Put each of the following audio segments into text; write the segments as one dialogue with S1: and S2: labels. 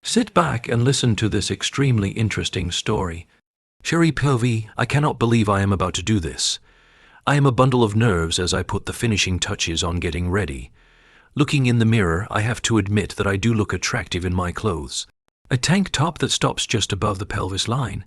S1: Sit back and listen to this extremely interesting story. Sherry POV, I cannot believe I am about to do this. I am a bundle of nerves as I put the finishing touches on getting ready. Looking in the mirror, I have to admit that I do look attractive in my clothes. A tank top that stops just above the pelvis line.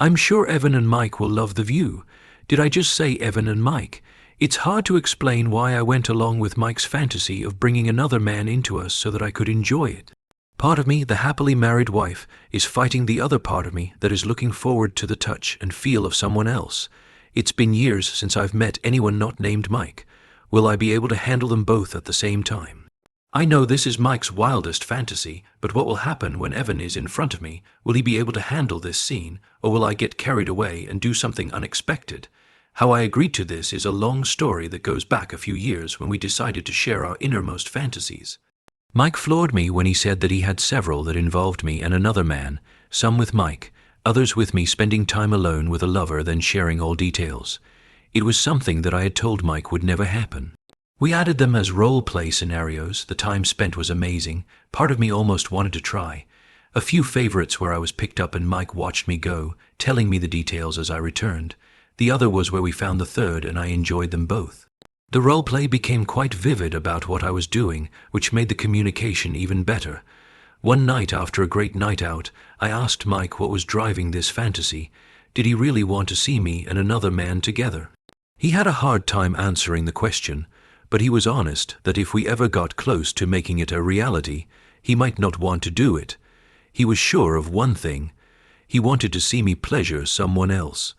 S1: I'm sure Evan and Mike will love the view. Did I just say Evan and Mike? It's hard to explain why I went along with Mike's fantasy of bringing another man into us so that I could enjoy it. Part of me, the happily married wife, is fighting the other part of me that is looking forward to the touch and feel of someone else. It's been years since I've met anyone not named Mike. Will I be able to handle them both at the same time? I know this is Mike's wildest fantasy, but what will happen when Evan is in front of me? Will he be able to handle this scene, or will I get carried away and do something unexpected? How I agreed to this is a long story that goes back a few years when we decided to share our innermost fantasies. Mike floored me when he said that he had several that involved me and another man, some with Mike, others with me spending time alone with a lover then sharing all details. It was something that I had told Mike would never happen. We added them as role-play scenarios. The time spent was amazing. Part of me almost wanted to try. A few favorites where I was picked up and Mike watched me go, telling me the details as I returned. The other was where we found the third and I enjoyed them both. The role-play became quite vivid about what I was doing, which made the communication even better. One night after a great night out, I asked Mike what was driving this fantasy. Did he really want to see me and another man together? He had a hard time answering the question, but he was honest that if we ever got close to making it a reality, he might not want to do it. He was sure of one thing. He wanted to see me pleasure someone else.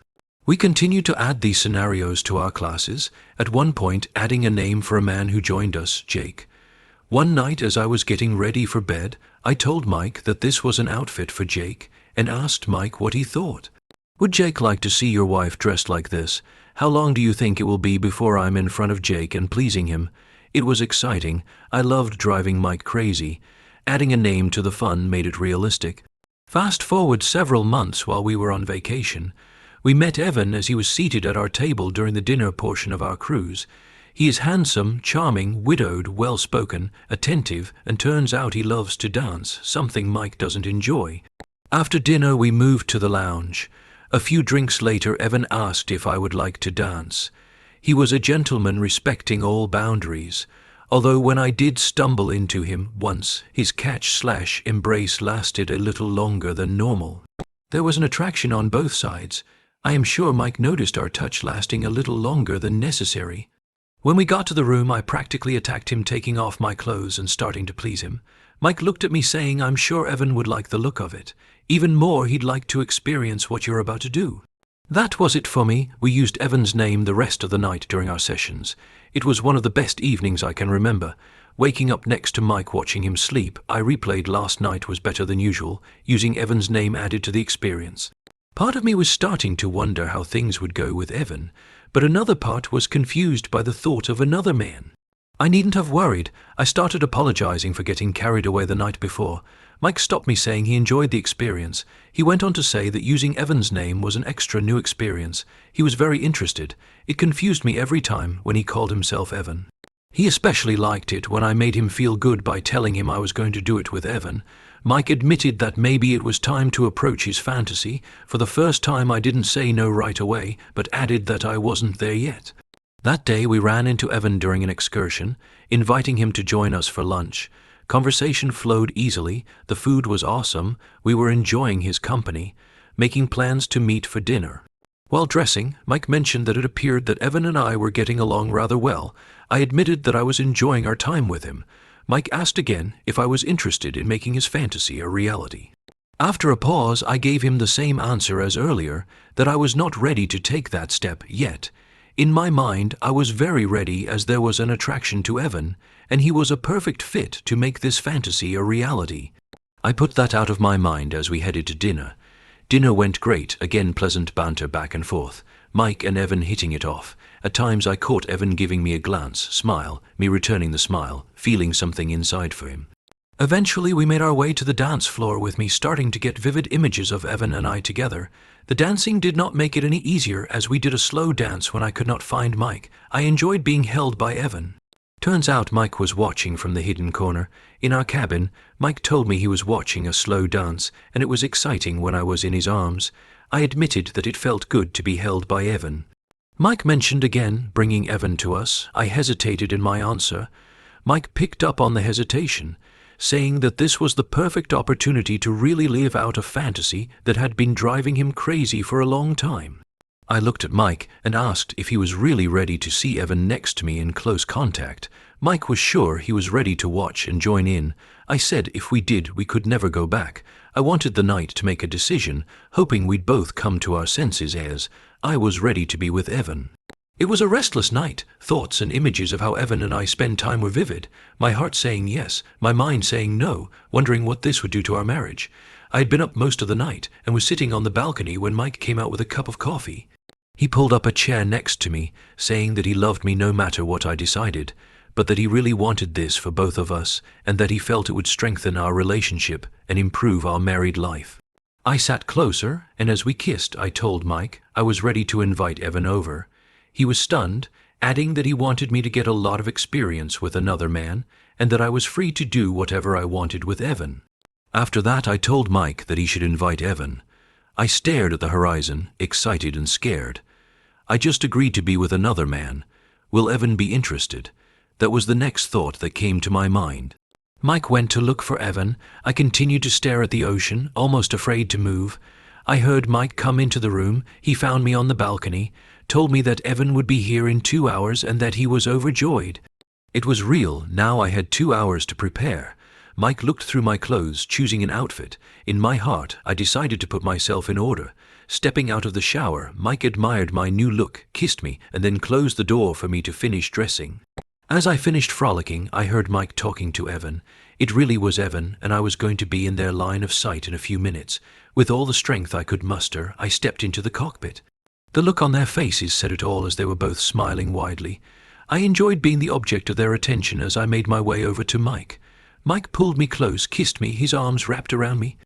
S1: We continued to add these scenarios to our classes, at one point adding a name for a man who joined us, Jake. One night as I was getting ready for bed, I told Mike that this was an outfit for Jake and asked Mike what he thought. Would Jake like to see your wife dressed like this? How long do you think it will be before I'm in front of Jake and pleasing him? It was exciting. I loved driving Mike crazy. Adding a name to the fun made it realistic. Fast forward several months while we were on vacation. We met Evan as he was seated at our table during the dinner portion of our cruise. He is handsome, charming, widowed, well-spoken, attentive, and turns out he loves to dance, something Mike doesn't enjoy. After dinner we moved to the lounge. A few drinks later Evan asked if I would like to dance. He was a gentleman respecting all boundaries, although when I did stumble into him once, his catch/embrace lasted a little longer than normal. There was an attraction on both sides. I am sure Mike noticed our touch lasting a little longer than necessary. When we got to the room, I practically attacked him, taking off my clothes and starting to please him. Mike looked at me saying, I'm sure Evan would like the look of it. Even more, he'd like to experience what you're about to do. That was it for me. We used Evan's name the rest of the night during our sessions. It was one of the best evenings I can remember. Waking up next to Mike watching him sleep, I replayed last night was better than usual, using Evan's name added to the experience. Part of me was starting to wonder how things would go with Evan, but another part was confused by the thought of another man. I needn't have worried. I started apologizing for getting carried away the night before. Mike stopped me saying he enjoyed the experience. He went on to say that using Evan's name was an extra new experience. He was very interested. It confused me every time when he called himself Evan. He especially liked it when I made him feel good by telling him I was going to do it with Evan. Mike admitted that maybe it was time to approach his fantasy. For the first time I didn't say no right away, but added that I wasn't there yet. That day we ran into Evan during an excursion, inviting him to join us for lunch. Conversation flowed easily, the food was awesome, we were enjoying his company, making plans to meet for dinner. While dressing, Mike mentioned that it appeared that Evan and I were getting along rather well. I admitted that I was enjoying our time with him. Mike asked again if I was interested in making his fantasy a reality. After a pause, I gave him the same answer as earlier, that I was not ready to take that step yet. In my mind, I was very ready as there was an attraction to Evan, and he was a perfect fit to make this fantasy a reality. I put that out of my mind as we headed to dinner. Dinner went great, again pleasant banter back and forth, Mike and Evan hitting it off. At times I caught Evan giving me a glance, smile, me returning the smile, feeling something inside for him. Eventually we made our way to the dance floor with me starting to get vivid images of Evan and I together. The dancing did not make it any easier as we did a slow dance when I could not find Mike. I enjoyed being held by Evan. Turns out Mike was watching from the hidden corner. In our cabin, Mike told me he was watching a slow dance, and it was exciting when I was in his arms. I admitted that it felt good to be held by Evan. Mike mentioned again bringing Evan to us. I hesitated in my answer. Mike picked up on the hesitation, saying that this was the perfect opportunity to really live out a fantasy that had been driving him crazy for a long time. I looked at Mike and asked if he was really ready to see Evan next to me in close contact. Mike was sure he was ready to watch and join in. I said if we did, we could never go back. I wanted the night to make a decision, hoping we'd both come to our senses as I was ready to be with Evan. It was a restless night. Thoughts and images of how Evan and I spend time were vivid. My heart saying yes, my mind saying no, wondering what this would do to our marriage. I had been up most of the night and was sitting on the balcony when Mike came out with a cup of coffee. He pulled up a chair next to me, saying that he loved me no matter what I decided, but that he really wanted this for both of us and that he felt it would strengthen our relationship and improve our married life. I sat closer, and as we kissed, I told Mike I was ready to invite Evan over. He was stunned, adding that he wanted me to get a lot of experience with another man and that I was free to do whatever I wanted with Evan. After that, I told Mike that he should invite Evan. I stared at the horizon, excited and scared. I just agreed to be with another man. Will Evan be interested? That was the next thought that came to my mind. Mike went to look for Evan. I continued to stare at the ocean, almost afraid to move. I heard Mike come into the room. He found me on the balcony, told me that Evan would be here in 2 hours and that he was overjoyed. It was real. Now I had 2 hours to prepare. Mike looked through my clothes, choosing an outfit. In my heart, I decided to put myself in order. Stepping out of the shower, Mike admired my new look, kissed me, and then closed the door for me to finish dressing. As I finished frolicking, I heard Mike talking to Evan. It really was Evan, and I was going to be in their line of sight in a few minutes. With all the strength I could muster, I stepped into the cockpit. The look on their faces said it all as they were both smiling widely. I enjoyed being the object of their attention as I made my way over to Mike. Mike pulled me close, kissed me, his arms wrapped around me.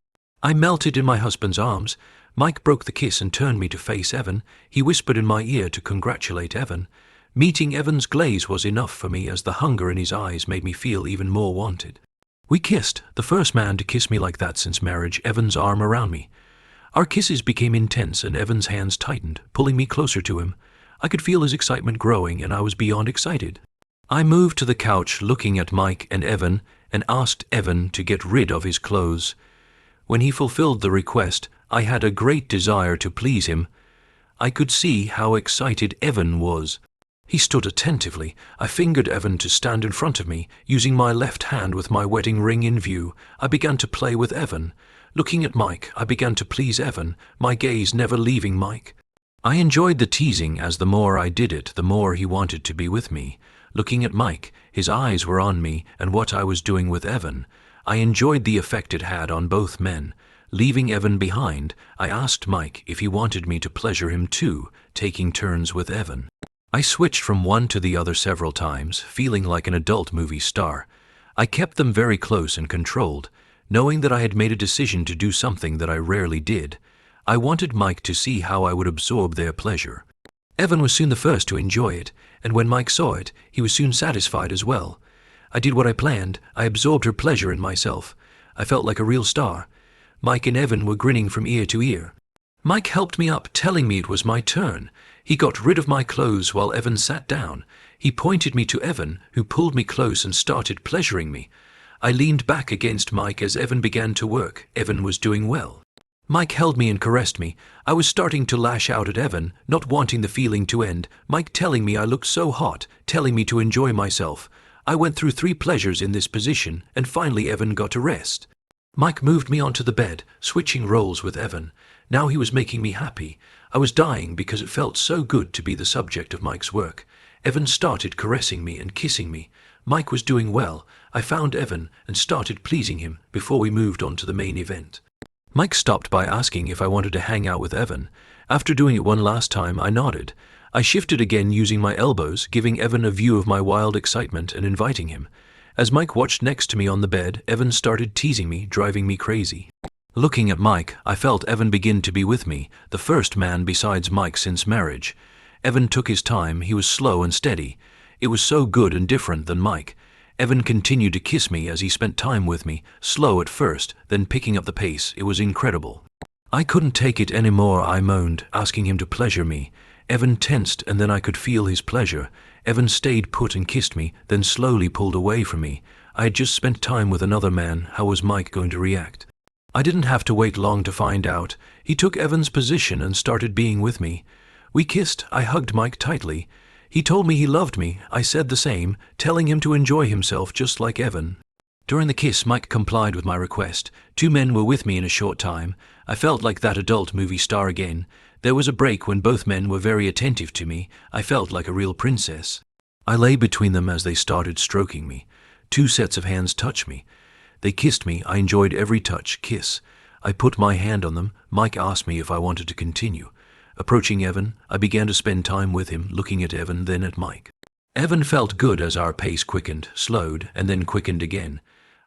S1: I melted in my husband's arms. Mike broke the kiss and turned me to face Evan. He whispered in my ear to congratulate Evan. Meeting Evan's glaze was enough for me as the hunger in his eyes made me feel even more wanted. We kissed, the first man to kiss me like that since marriage, Evan's arm around me. Our kisses became intense and Evan's hands tightened, pulling me closer to him. I could feel his excitement growing and I was beyond excited. I moved to the couch looking at Mike and Evan and asked Evan to get rid of his clothes. When he fulfilled the request, I had a great desire to please him. I could see how excited Evan was. He stood attentively. I fingered Evan to stand in front of me, using my left hand with my wedding ring in view. I began to play with Evan. Looking at Mike, I began to please Evan, my gaze never leaving Mike. I enjoyed the teasing as the more I did it, the more he wanted to be with me. Looking at Mike, his eyes were on me and what I was doing with Evan. I enjoyed the effect it had on both men. Leaving Evan behind, I asked Mike if he wanted me to pleasure him too, taking turns with Evan. I switched from one to the other several times, feeling like an adult movie star. I kept them very close and controlled, knowing that I had made a decision to do something that I rarely did. I wanted Mike to see how I would absorb their pleasure. Evan was soon the first to enjoy it, and when Mike saw it, he was soon satisfied as well. I did what I planned. I absorbed her pleasure in myself. I felt like a real star. Mike and Evan were grinning from ear to ear. Mike helped me up, telling me it was my turn. He got rid of my clothes while Evan sat down. He pointed me to Evan, who pulled me close and started pleasuring me. I leaned back against Mike as Evan began to work. Evan was doing well. Mike held me and caressed me. I was starting to lash out at Evan, not wanting the feeling to end. Mike telling me I looked so hot, telling me to enjoy myself. I went through 3 pleasures in this position, and finally Evan got to rest. Mike moved me onto the bed, switching roles with Evan. Now he was making me happy. I was dying because it felt so good to be the subject of Mike's work. Evan started caressing me and kissing me. Mike was doing well. I found Evan and started pleasing him before we moved on to the main event. Mike stopped by asking if I wanted to hang out with Evan. After doing it one last time, I nodded. I shifted again using my elbows, giving Evan a view of my wild excitement and inviting him. As Mike watched next to me on the bed, Evan started teasing me, driving me crazy. Looking at Mike, I felt Evan begin to be with me, the first man besides Mike since marriage. Evan took his time. He was slow and steady. It was so good and different than Mike. Evan continued to kiss me as he spent time with me, slow at first, then picking up the pace. It was incredible. I couldn't take it anymore, I moaned, asking him to pleasure me. Evan tensed, and then I could feel his pleasure. Evan stayed put and kissed me, then slowly pulled away from me. I had just spent time with another man. How was Mike going to react? I didn't have to wait long to find out. He took Evan's position and started being with me. We kissed. I hugged Mike tightly. He told me he loved me. I said the same, telling him to enjoy himself just like Evan. During the kiss, Mike complied with my request. 2 men were with me in a short time. I felt like that adult movie star again. There was a break when both men were very attentive to me. I felt like a real princess. I lay between them as they started stroking me. 2 sets of hands touched me. They kissed me. I enjoyed every touch, kiss. I put my hand on them. Mike asked me if I wanted to continue. Approaching Evan, I began to spend time with him, looking at Evan, then at Mike. Evan felt good as our pace quickened, slowed, and then quickened again.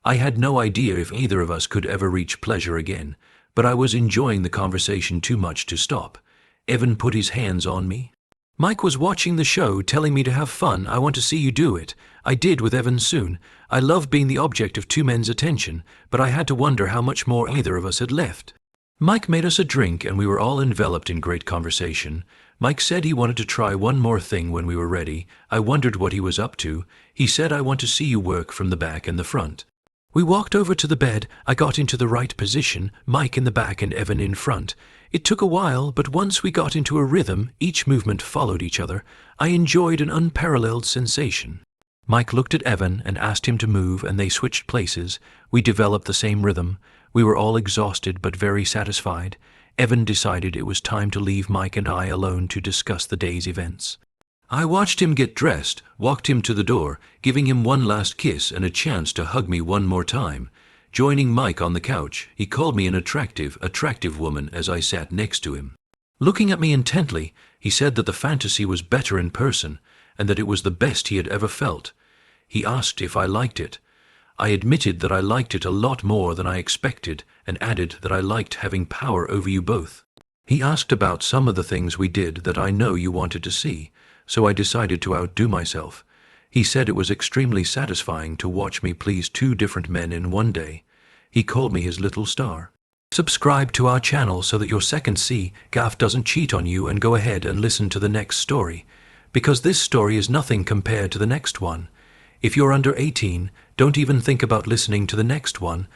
S1: I had no idea if either of us could ever reach pleasure again, but I was enjoying the conversation too much to stop. Evan put his hands on me. Mike was watching the show, telling me to have fun. I want to see you do it. I did with Evan soon. I loved being the object of 2 men's attention, but I had to wonder how much more either of us had left. Mike made us a drink, and we were all enveloped in great conversation. Mike said he wanted to try one more thing when we were ready. I wondered what he was up to. He said, I want to see you work from the back and the front. We walked over to the bed. I got into the right position, Mike in the back and Evan in front. It took a while, but once we got into a rhythm, each movement followed each other. I enjoyed an unparalleled sensation. Mike looked at Evan and asked him to move, and they switched places. We developed the same rhythm. We were all exhausted but very satisfied. Evan decided it was time to leave Mike and I alone to discuss the day's events. I watched him get dressed, walked him to the door, giving him one last kiss and a chance to hug me one more time. Joining Mike on the couch, he called me an attractive woman as I sat next to him. Looking at me intently, he said that the fantasy was better in person and that it was the best he had ever felt. He asked if I liked it. I admitted that I liked it a lot more than I expected and added that I liked having power over you both. He asked about some of the things we did that I know you wanted to see, so I decided to outdo myself. He said it was extremely satisfying to watch me please 2 different men in one day. He called me his little star. Subscribe to our channel so that your second C gaff doesn't cheat on you, and go ahead and listen to the next story, because this story is nothing compared to the next one. If you're under 18, don't even think about listening to the next one.